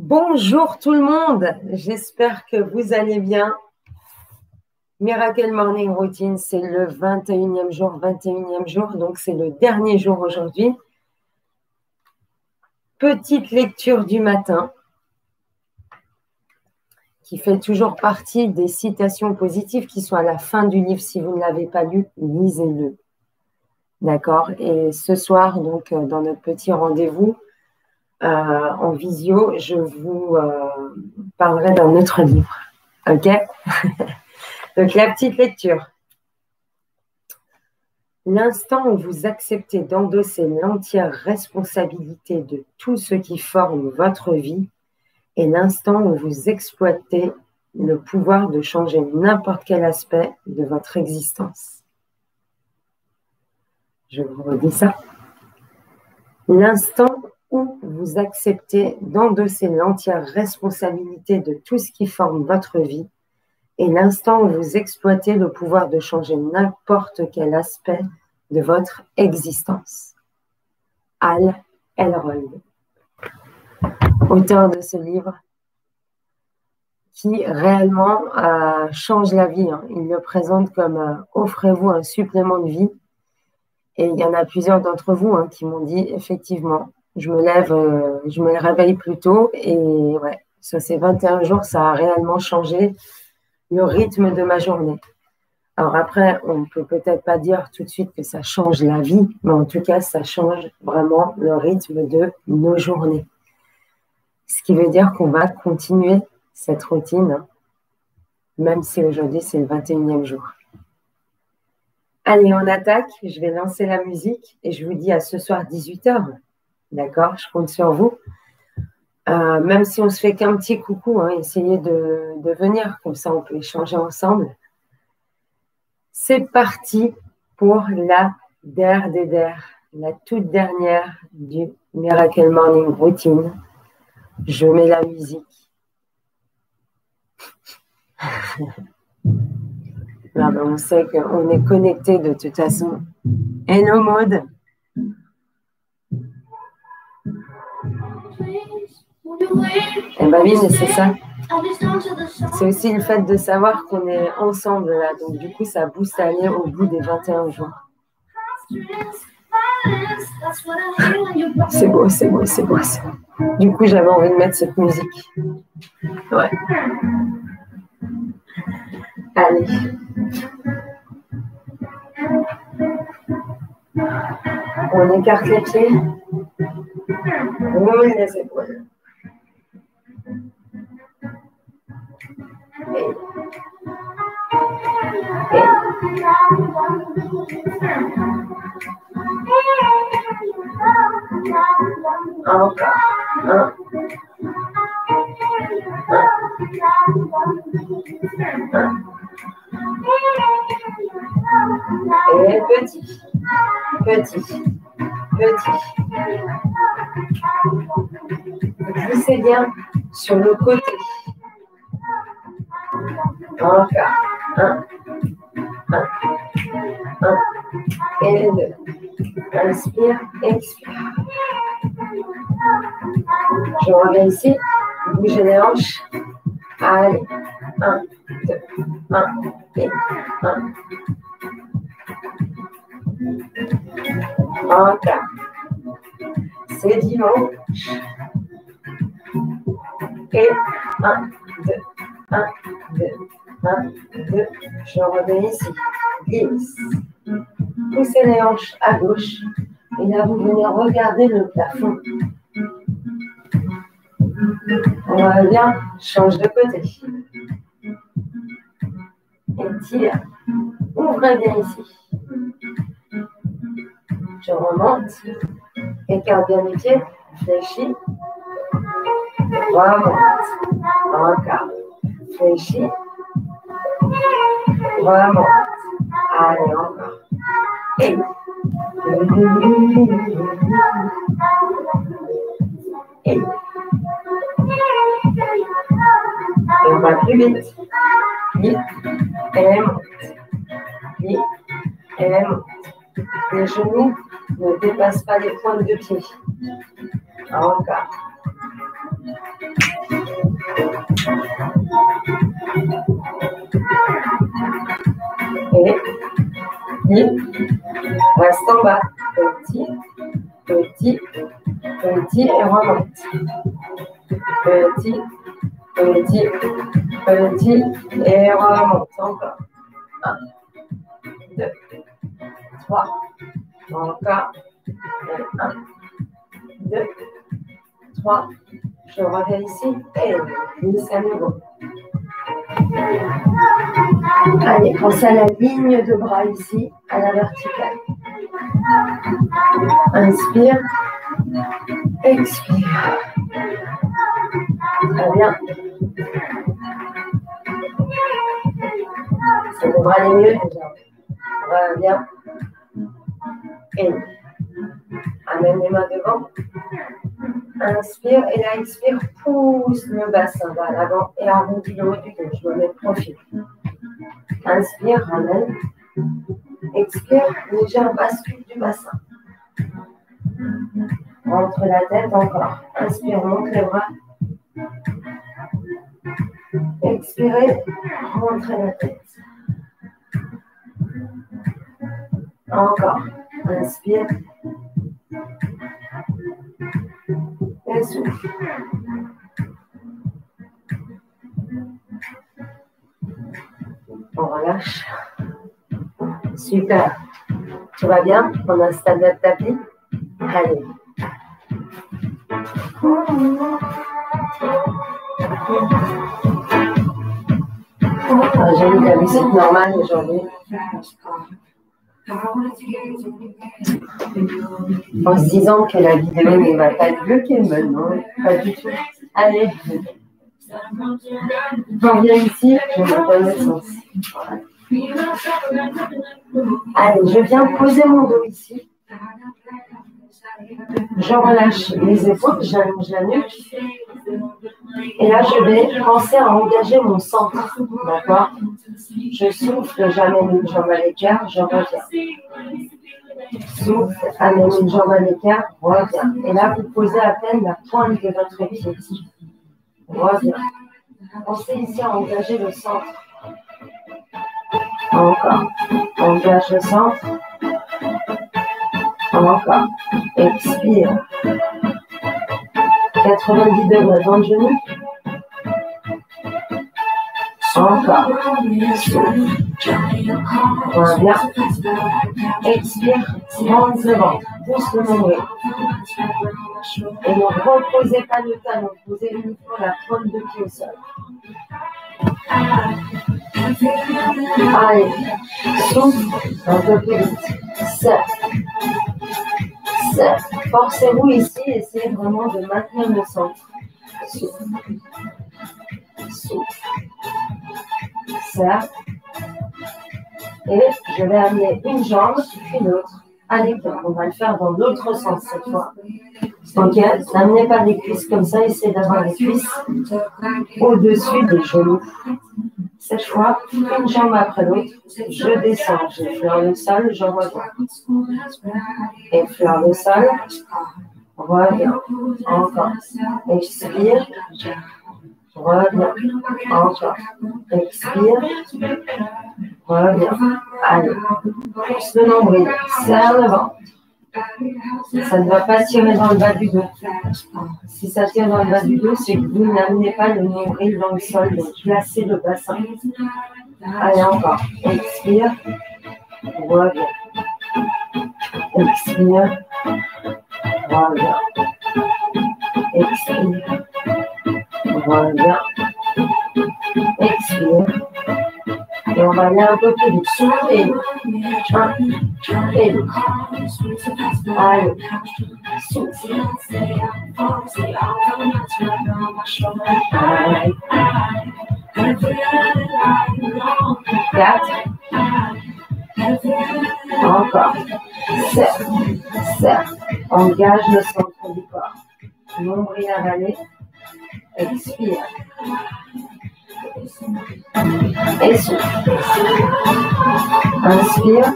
Bonjour tout le monde, j'espère que vous allez bien. Miracle Morning Routine, c'est le 21e jour, donc c'est le dernier jour aujourd'hui. Petite lecture du matin qui fait toujours partie des citations positives qui sont à la fin du livre. Si vous ne l'avez pas lu, lisez-le. D'accord? Et ce soir, donc, dans notre petit rendez-vous, en visio, je vous parlerai d'un autre livre. OK? Donc, la petite lecture. L'instant où vous acceptez d'endosser l'entière responsabilité de tout ce qui forme votre vie est l'instant où vous exploitez le pouvoir de changer n'importe quel aspect de votre existence. Je vous redis ça. L'instant où vous acceptez d'endosser l'entière responsabilité de tout ce qui forme votre vie est l'instant où vous exploitez le pouvoir de changer n'importe quel aspect de votre existence. Hal Elrod, auteur de ce livre qui réellement change la vie. Il le présente comme offrez-vous un supplément de vie. Et il y en a plusieurs d'entre vous qui m'ont dit effectivement, je me réveille plus tôt et ouais, ça ces 21 jours, ça a réellement changé le rythme de ma journée. Alors après, on ne peut peut-être pas dire tout de suite que ça change la vie, mais en tout cas, ça change vraiment le rythme de nos journées. Ce qui veut dire qu'on va continuer cette routine, même si aujourd'hui, c'est le 21e jour. Allez, on attaque. Je vais lancer la musique et je vous dis à ce soir 18h. D'accord? Je compte sur vous. Même si on ne se fait qu'un petit coucou, essayez de venir, comme ça on peut échanger ensemble. C'est parti pour la DER des DER, la toute dernière du Miracle Morning Routine. Je mets la musique. Là, ben, on sait qu'on est connecté de toute façon. Hello Maud. Eh ben oui, mais c'est ça. C'est aussi le fait de savoir qu'on est ensemble là. Donc du coup, ça booste à aller au bout des 21 jours. C'est beau, c'est beau, c'est beau, c'est beau. Du coup, j'avais envie de mettre cette musique. Ouais. Allez. On écarte les pieds. Roule les épaules. Encore. Un. Et petit. Glissez bien sur le côté. Encore. Un. Et deux. Inspire, expire. Je reviens ici. Bougez les hanches. Allez. 1, 2, 1 et 1. Encore. C'est dimanche. Et 1, 2, 1, 2, 1, 2. Je reviens ici. Glisse. Poussez les hanches à gauche. Et là, vous venez regarder le plafond. On revient, change de côté. Étire. Ouvrez bien ici. Je remonte. Écarte bien les pieds. Fléchis. Remonte. Encore. Fléchis. Remonte. Allez, encore. Et on va plus vite. Vite. Et monte. Vite. Et monte. Les genoux ne dépassent pas les pointes de pied. Encore. petit, reste en bas, petit, petit, petit et remonte. Petit, petit, petit et remonte. Encore. 1, 2, 3. Encore. 1, 2, 3. Je reviens ici et glisse à nouveau. Allez, pense à la ligne de bras ici, à la verticale. Inspire, expire. Très bien. Ça devrait aller mieux déjà. Reviens. Et amène les mains devant. Inspire et là, expire, pousse le bassin vers l'avant et arrondis le haut du dos. Je me mets de profil. Inspire, ramène. Expire, légère bascule du bassin. Rentre la tête encore. Inspire, monte les bras. Expirez, rentrez la tête. Encore. Inspire. Et souffle. On relâche. Super. Tout va bien? On installe notre tapis. Allez. J'ai mis la musique normale aujourd'hui. En se disant que la vidéo ne va pas être bloquée maintenant. Pas du tout. Allez. On vient ici, je vais dans le sens. Allez, je viens poser mon dos ici. Je relâche les épaules, j'allonge la nuque. Et là, je vais penser à engager mon centre. D'accord? Je souffle, j'amène une jambe à l'écart, je reviens. Souffle, amène une jambe à l'écart, reviens. Et là, vous posez à peine la pointe de votre pied. Reviens. Pensez ici à engager le centre. Encore. Engage le centre. Encore. Expire. 90 degrés dans le genou. Encore. Reviens. Expire. Monte le ventre. Pousse le nombril. Et ne reposez pas le talon. Posez uniquement la pointe de pied au sol. Allez. Souffle. Un peu plus vite. Serre. Serre. Forcez-vous ici. Essayez vraiment de maintenir le centre. Souffle. Souffle. Serre. Et je vais amener une jambe puis l'autre à l'écart. On va le faire dans l'autre sens cette fois. Ok, n'amenez pas les cuisses comme ça, essayez d'avoir les cuisses au-dessus des genoux. Cette fois, une jambe après l'autre, je descends, j'effleure le sol, je reviens. Effleure le sol, reviens, encore. Expire, reviens, encore. Expire, reviens. Allez, pousse le nombril, serre le ventre. Ça ne va pas tirer dans le bas du dos. Si ça tire dans le bas du dos, c'est que vous n'amenez pas le nombril dans le sol, donc placez le bassin. Allez, encore. Expire. Reviens. Expire. Reviens. Expire. Reviens. Expire. Et on va aller un peu plus vite. Et 1, et 2. Allez. Souffle. 4. Encore. Serre. Serre. Engage le centre du corps. Nombril avalé. Expire. Et souffle. Inspire.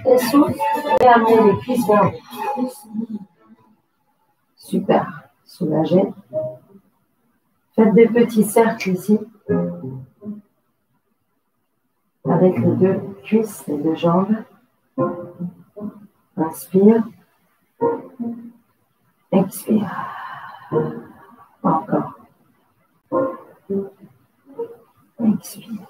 Et souffle. Et amenez les cuisses vers vous. Super. Soulagez. Faites des petits cercles ici. Avec les deux cuisses, les deux jambes. Inspire. Expire. Encore. Expire.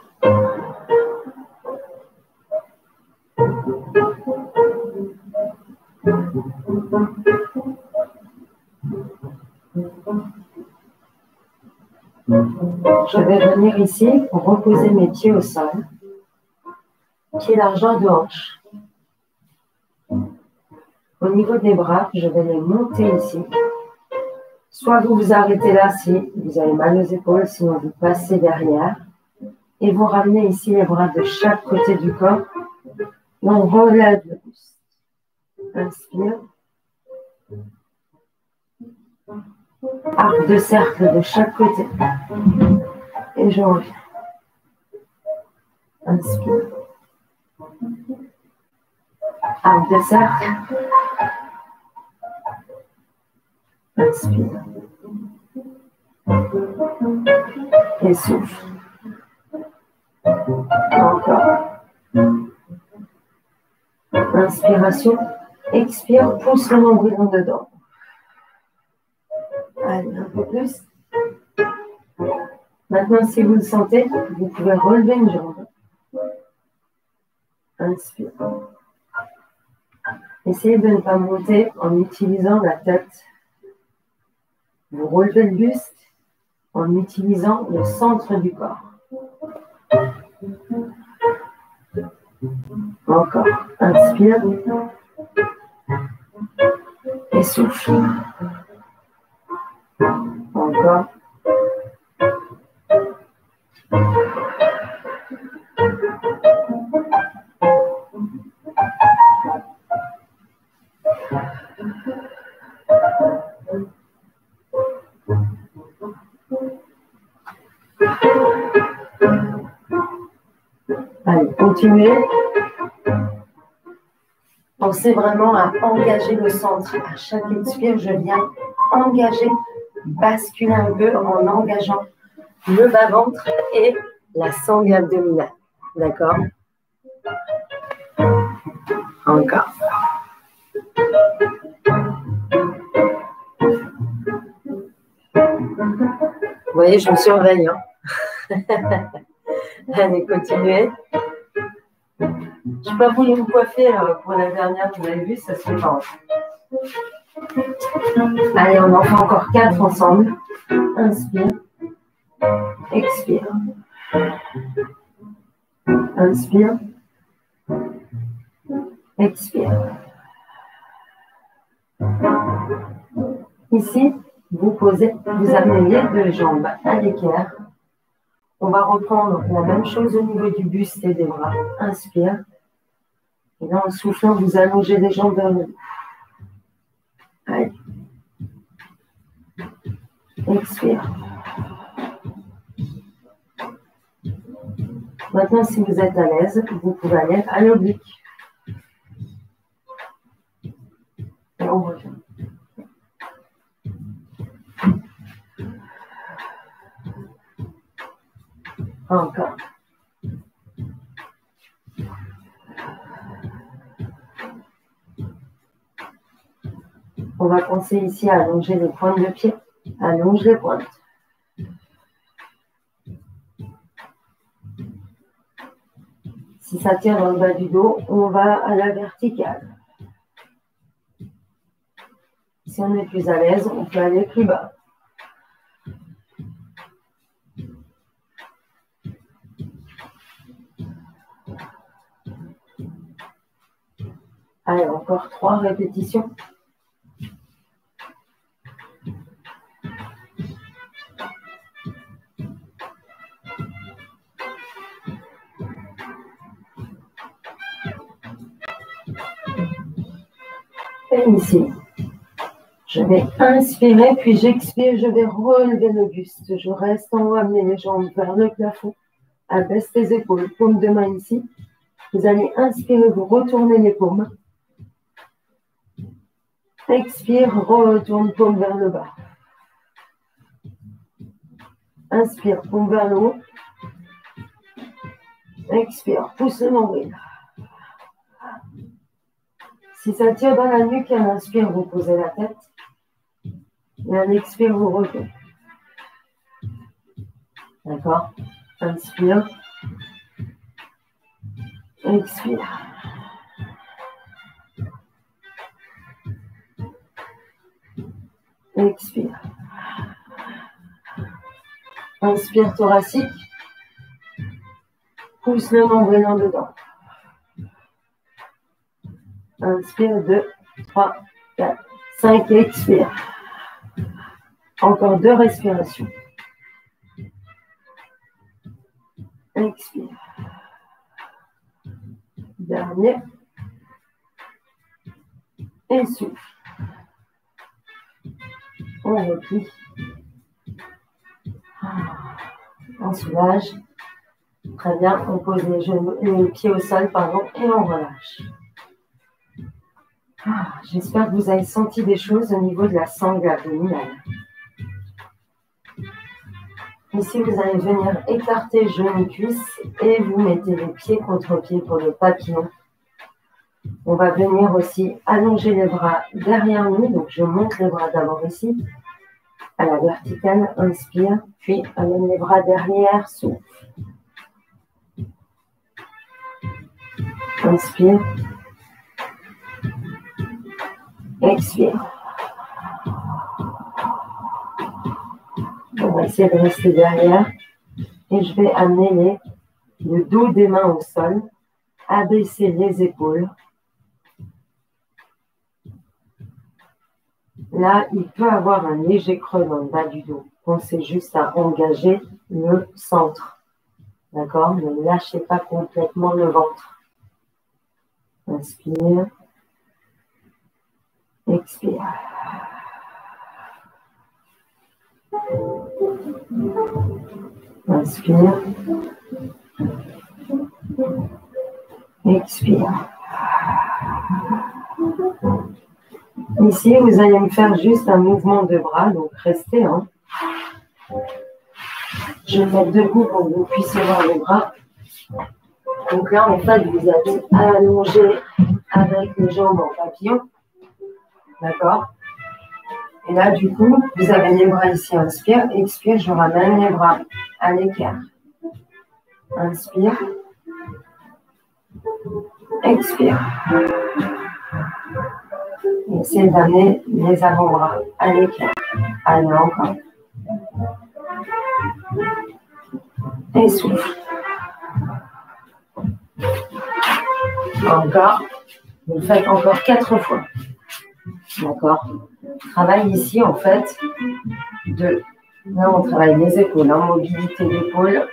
Je vais venir ici pour reposer mes pieds au sol. Pieds largeur de hanche. Au niveau des bras, je vais les monter ici. Soit vous vous arrêtez là si vous avez mal aux épaules, sinon vous passez derrière. Et vous ramenez ici les bras de chaque côté du corps. Et on relève le buste. Inspire. Arc de cercle de chaque côté. Et je reviens. Inspire. Arc de cercle. Inspire. Et souffle. Encore. Inspiration. Expire, pousse le nombril en dedans. Allez, un peu plus. Maintenant, si vous le sentez, vous pouvez relever une jambe. Inspire. Essayez de ne pas monter en utilisant la tête. Vous relevez le buste en utilisant le centre du corps. Encore. Inspire. Et souffle. Encore. Allez, continuez. Pensez vraiment à engager le centre. À chaque expire, je viens engager, basculer un peu en engageant le bas-ventre et la sangle abdominale. D'accord? Encore. Vous voyez, je me surveille. Allez, continuez. Je n'ai pas voulu me coiffer pour la dernière, vous avez vu, ça se fait pas. Allez, on en fait encore 4 ensemble. Inspire. Expire. Inspire. Expire. Ici, vous posez, vous amenez les deux jambes à l'équerre. On va reprendre la même chose au niveau du buste et des bras. Inspire. Et là, en soufflant, vous allongez les jambes vers le haut. Allez. Expire. Maintenant, si vous êtes à l'aise, vous pouvez aller à l'oblique. Et on revient. Encore. On va penser ici à allonger les pointes de pied. Allonge les pointes. Si ça tire dans le bas du dos, on va à la verticale. Si on est plus à l'aise, on peut aller plus bas. Allez, encore 3 répétitions. Et ici, je vais inspirer, puis j'expire, je vais relever le buste. Je reste en haut, amener les jambes vers le plafond. Abaisse les épaules, paume de main ici. Vous allez inspirer, vous retournez les paumes. Expire, retourne paume vers le bas. Inspire, paume vers le haut. Expire, pousse le nombril. Si ça tire dans la nuque, à l'inspire, vous posez la tête. Et à l'expire, vous reculez. D'accord? Inspire. Expire. Expire. Inspire thoracique. Pousse le nombril en dedans. Inspire, 2, 3, 4, 5, expire. Encore 2 respirations. Expire. Dernier. Et souffle. On replie. On soulage. Très bien. On pose les pieds au sol, pardon, et on relâche. J'espère que vous avez senti des choses au niveau de la sangle abdominale. Ici, vous allez venir écarter genoux et cuisses et vous mettez les pieds contre pied pour le papillon. On va venir aussi allonger les bras derrière nous. Donc, je monte les bras d'abord ici, à la verticale, inspire, puis amène les bras derrière, souffle. Inspire. Expire. On va essayer de rester derrière. Et je vais amener le dos des mains au sol, abaisser les épaules. Là, il peut avoir un léger creux dans le bas du dos. Pensez juste à engager le centre. D'accord? Ne lâchez pas complètement le ventre. Inspire. Expire. Inspire. Expire. Ici, vous allez me faire juste un mouvement de bras, donc restez. Je vais me mettre debout pour que vous puissiez voir les bras. Donc là, en fait, vous êtes allongé avec les jambes en papillon. D'accord? Et là, du coup, vous avez les bras ici. Inspire, expire, je ramène les bras à l'écart. Inspire. Expire. Essayez d'amener les avant-bras à l'écart. Allez, encore. Et souffle. Encore. Vous faites encore 4 fois. D'accord? Travail ici, en fait, là, on travaille les épaules, mobilité d'épaule.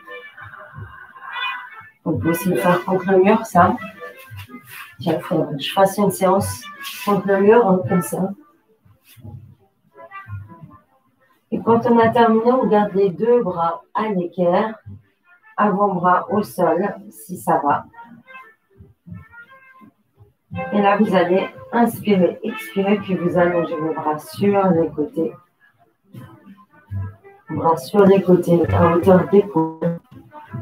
On peut aussi le faire contre le mur, ça. Tiens, il faudrait que je fasse une séance contre le mur, comme ça. Et quand on a terminé, on garde les 2 bras à l'équerre, avant-bras au sol, si ça va. Et là, vous allez inspirer, expirer, puis vous allongez les bras sur les côtés. Bras sur les côtés, à hauteur d'épaule,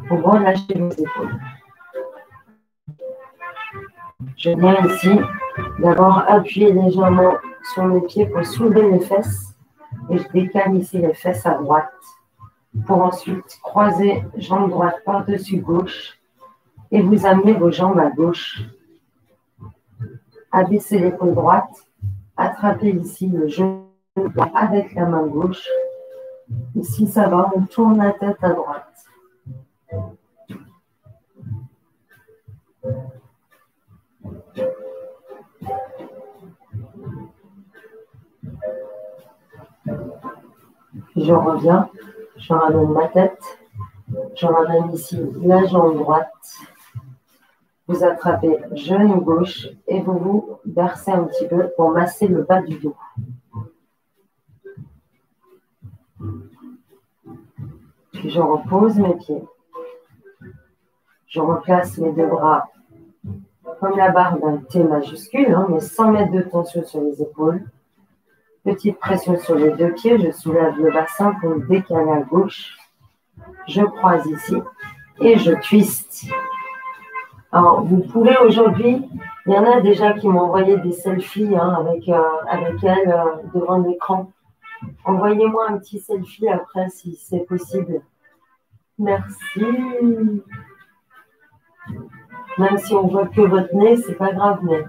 pour relâcher vos épaules. Je viens ici d'abord appuyer légèrement sur mes pieds pour soulever les fesses. Et je décale ici les fesses à droite. Pour ensuite croiser jambe droite par-dessus gauche. Et vous amenez vos jambes à gauche. Abaissez l'épaule droite. Attrapez ici le genou droit avec la main gauche. Ici, ça va, on tourne la tête à droite. Je reviens, je ramène ma tête, je ramène ici la jambe droite. Vous attrapez genou gauche et vous vous versez un petit peu pour masser le bas du dos. Puis je repose mes pieds. Je replace mes 2 bras comme la barre d'un T majuscule, mais sans mettre de tension sur les épaules. Petite pression sur les 2 pieds, je soulève le bassin pour le décaler à gauche. Je croise ici et je twiste. Alors, vous pouvez aujourd'hui Il y en a déjà qui m'ont envoyé des selfies avec elle devant l'écran. Envoyez-moi un petit selfie après si c'est possible. Merci. Même si on voit que votre nez, c'est pas grave, mais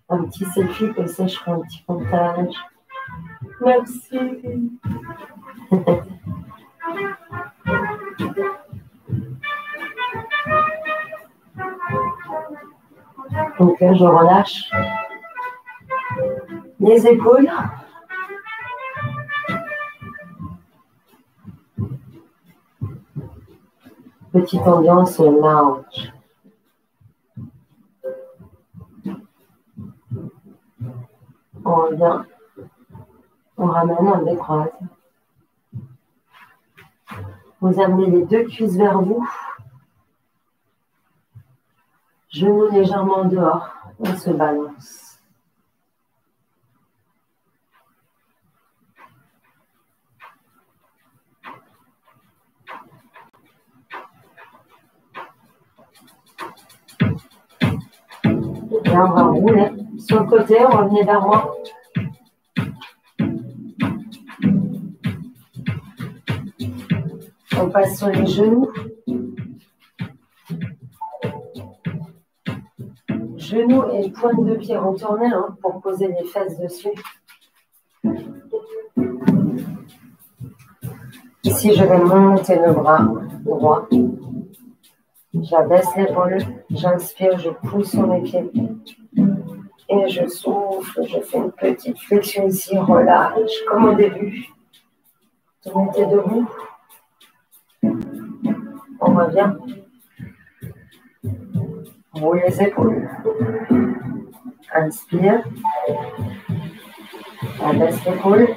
un petit selfie comme ça, je ferai un petit montage. Merci. Donc là, je relâche les épaules. Petite ambiance lounge. On revient. On ramène, on décroise. Vous amenez les deux cuisses vers vous. Genoux légèrement dehors. On se balance. Et on va rouler. Sur le côté, revenez vers moi. On passe sur les genoux. Genoux et pointe de pied retournés pour poser les fesses dessus. Ici, je vais monter le bras droit. J'abaisse l'épaule, j'inspire, je pousse sur mes pieds. Et je souffle, je fais une petite flexion ici, relâche, comme au début. Vous mettez debout. On revient. Roule les épaules. Inspire. Abaisse l'épaule.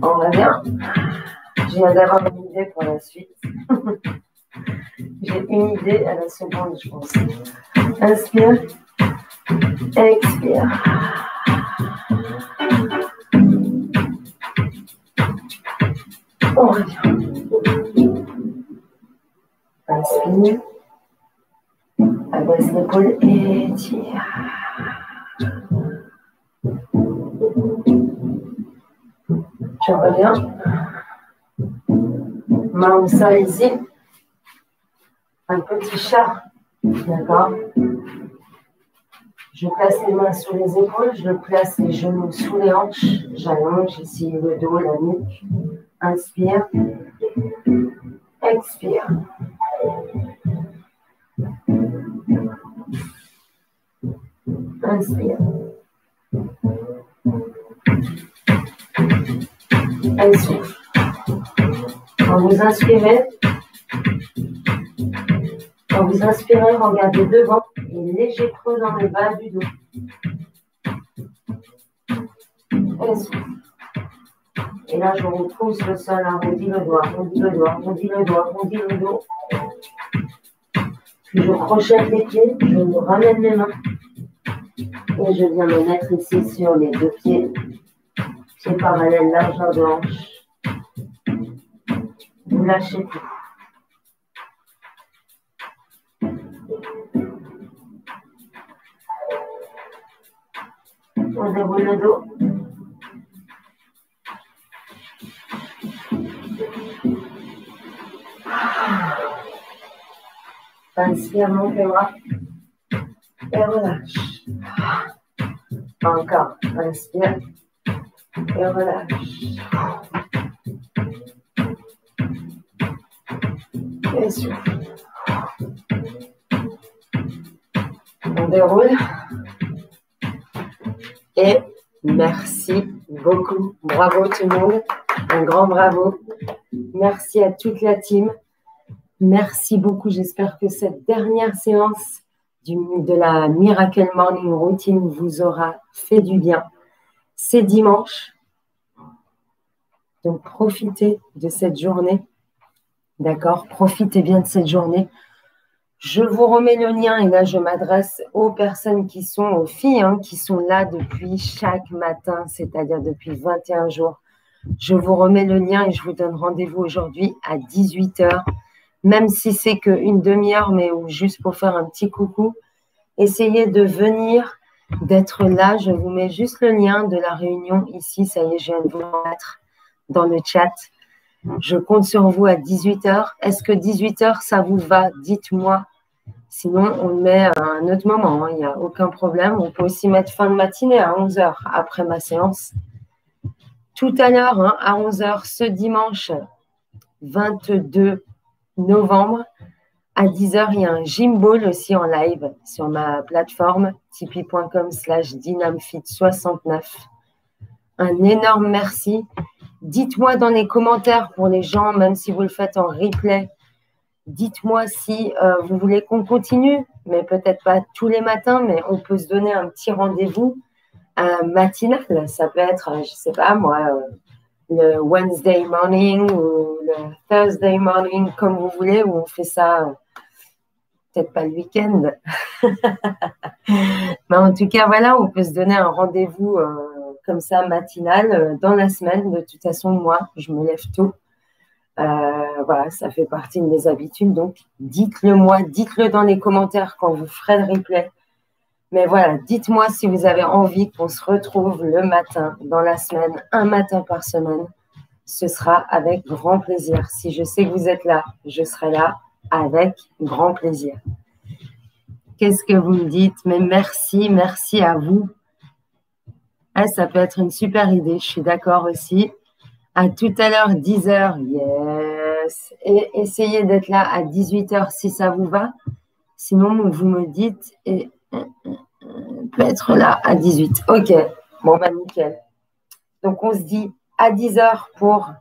On revient. Je viens d'avoir une idée pour la suite. J'ai une idée à la seconde, je pense. Inspire. Expire. On revient. Inspire. Abaisse l'épaule et tire. Je reviens. Main au sol ici. Un petit chat. D'accord. Je place les mains sous les épaules. Je place les genoux sous les hanches. J'allonge ici le dos, la nuque. Inspire. Expire. Inspire. Et souffle. Quand vous inspirez, regardez devant et léger creux dans le bas du dos. Et souffle. Et là, je repousse le sol, arrondis le doigt, arrondis le doigt, arrondis le doigt, arrondis le dos. Puis je crochette les pieds, je me ramène les mains. Et je viens me mettre ici sur les deux pieds. Pieds parallèles, largeur de hanche. Vous lâchez tout. On déroule le dos. Inspire, monte les bras. Et relâche. Encore. Inspire. Et relâche. Et souffle. On déroule. Et merci beaucoup. Bravo tout le monde. Un grand bravo. Merci à toute la team. Merci beaucoup. J'espère que cette dernière séance de la Miracle Morning Routine vous aura fait du bien. C'est dimanche. Donc, profitez de cette journée. D'accord? Profitez bien de cette journée. Je vous remets le lien et là, je m'adresse aux personnes qui sont, aux filles qui sont là depuis chaque matin, c'est-à-dire depuis 21 jours. Je vous remets le lien et je vous donne rendez-vous aujourd'hui à 18 h. Même si c'est qu'une demi-heure, mais juste pour faire un petit coucou. Essayez de venir, d'être là. Je vous mets juste le lien de la réunion ici. Ça y est, je viens de vous le mettre dans le chat. Je compte sur vous à 18 h. Est-ce que 18 h, ça vous va? Dites-moi. Sinon, on le met à un autre moment. Il n'y a aucun problème. On peut aussi mettre fin de matinée à 11 h après ma séance. Tout à l'heure, à 11 h, ce dimanche 22 novembre, à 10 h, il y a un gym ball aussi en live sur ma plateforme tipeee.com/dynamfit69. Un énorme merci. Dites-moi dans les commentaires pour les gens, même si vous le faites en replay, dites-moi si vous voulez qu'on continue, mais peut-être pas tous les matins, mais on peut se donner un petit rendez-vous matinal. Ça peut être, je ne sais pas moi, le Wednesday morning ou le Thursday morning, comme vous voulez, où on fait ça, peut-être pas le week-end. Mais en tout cas, voilà, on peut se donner un rendez-vous comme ça, matinal, dans la semaine. De toute façon, moi, je me lève tôt. Voilà, ça fait partie de mes habitudes. Donc, dites-le moi, dites-le dans les commentaires quand vous ferez le replay. Mais voilà, dites-moi si vous avez envie qu'on se retrouve le matin, dans la semaine, un matin par semaine. Ce sera avec grand plaisir. Si je sais que vous êtes là, je serai là avec grand plaisir. Qu'est-ce que vous me dites? Mais merci, merci à vous. Ça peut être une super idée, je suis d'accord aussi. À tout à l'heure, 10 h, yes. Et essayez d'être là à 18 h si ça vous va. Sinon, vous me dites, et peut être là à 18. Ok, bon, bah nickel. Donc, on se dit à 10 h pour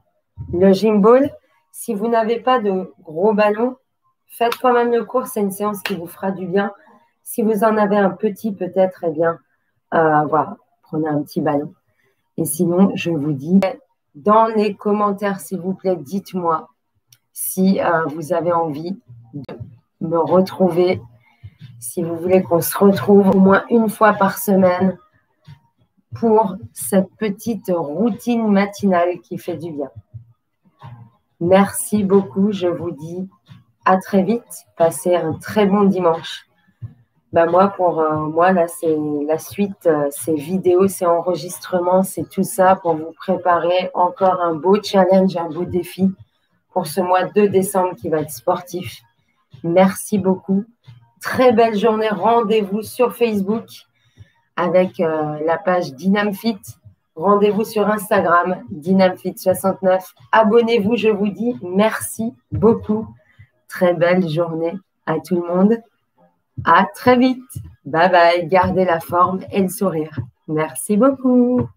le gym ball. Si vous n'avez pas de gros ballons, faites quand même le cours. C'est une séance qui vous fera du bien. Si vous en avez un petit, peut-être, eh bien, voilà, prenez un petit ballon. Et sinon, je vous dis, dans les commentaires, s'il vous plaît, dites-moi si vous avez envie de me retrouver, si vous voulez qu'on se retrouve au moins une fois par semaine pour cette petite routine matinale qui fait du bien. Merci beaucoup, je vous dis à très vite. Passez un très bon dimanche. Moi, pour moi, là, c'est la suite, c'est vidéo, c'est enregistrement, c'est tout ça pour vous préparer encore un beau challenge, un beau défi pour ce mois de décembre qui va être sportif. Merci beaucoup. Très belle journée. Rendez-vous sur Facebook avec la page Dynamfit. Rendez-vous sur Instagram, Dynamfit69. Abonnez-vous, je vous dis merci beaucoup. Très belle journée à tout le monde. À très vite. Bye bye. Gardez la forme et le sourire. Merci beaucoup.